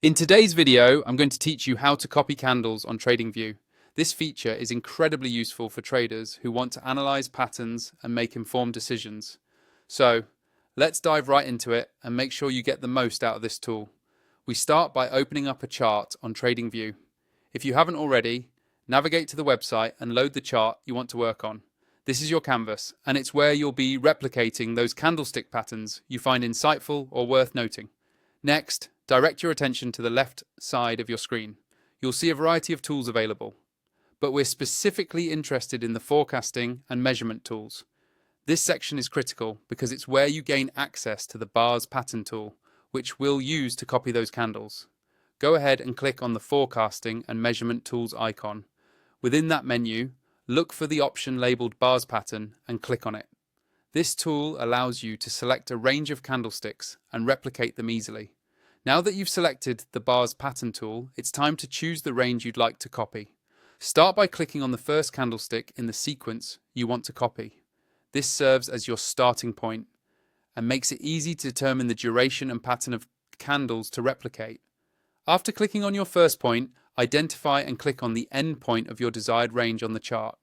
In today's video, I'm going to teach you how to copy candles on Tradingview. This feature is incredibly useful for traders who want to analyze patterns and make informed decisions. So, let's dive right into it and make sure you get the most out of this tool. We start by opening up a chart on Tradingview. If you haven't already, navigate to the website and load the chart you want to work on. This is your canvas, and it's where you'll be replicating those candlestick patterns you find insightful or worth noting. Next, direct your attention to the left side of your screen. You'll see a variety of tools available, but we're specifically interested in the forecasting and measurement tools. This section is critical because it's where you gain access to the bars pattern tool, which we'll use to copy those candles. Go ahead and click on the forecasting and measurement tools icon. Within that menu, look for the option labeled bars pattern and click on it. This tool allows you to select a range of candlesticks and replicate them easily. Now that you've selected the bars pattern tool, it's time to choose the range you'd like to copy. Start by clicking on the first candlestick in the sequence you want to copy. This serves as your starting point and makes it easy to determine the duration and pattern of candles to replicate. After clicking on your first point, identify and click on the end point of your desired range on the chart.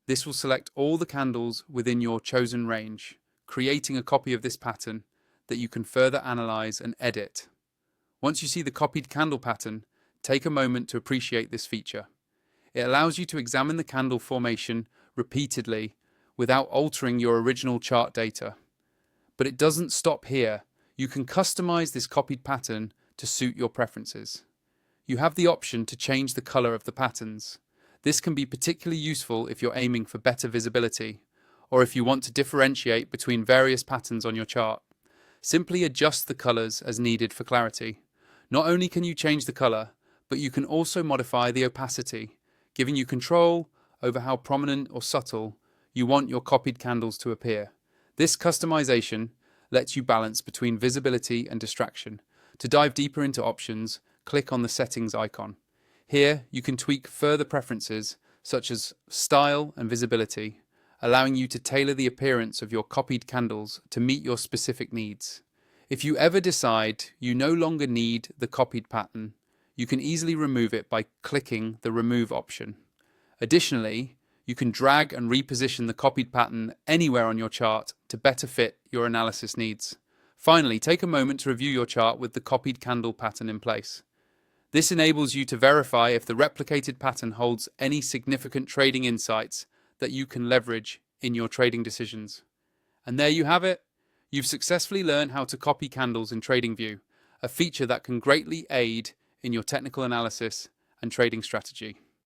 This will select all the candles within your chosen range, creating a copy of this pattern that you can further analyze and edit. Once you see the copied candle pattern, take a moment to appreciate this feature. It allows you to examine the candle formation repeatedly without altering your original chart data. But it doesn't stop here. You can customize this copied pattern to suit your preferences. You have the option to change the color of the patterns. This can be particularly useful if you're aiming for better visibility, or if you want to differentiate between various patterns on your chart. Simply adjust the colors as needed for clarity. Not only can you change the color, but you can also modify the opacity, giving you control over how prominent or subtle you want your copied candles to appear. This customization lets you balance between visibility and distraction. To dive deeper into options, click on the settings icon. Here, you can tweak further preferences such as style and visibility, allowing you to tailor the appearance of your copied candles to meet your specific needs. If you ever decide you no longer need the copied pattern, you can easily remove it by clicking the Remove option. Additionally, you can drag and reposition the copied pattern anywhere on your chart to better fit your analysis needs. Finally, take a moment to review your chart with the copied candle pattern in place. This enables you to verify if the replicated pattern holds any significant trading insights that you can leverage in your trading decisions. And there you have it. You've successfully learned how to copy candles in Tradingview, a feature that can greatly aid in your technical analysis and trading strategy.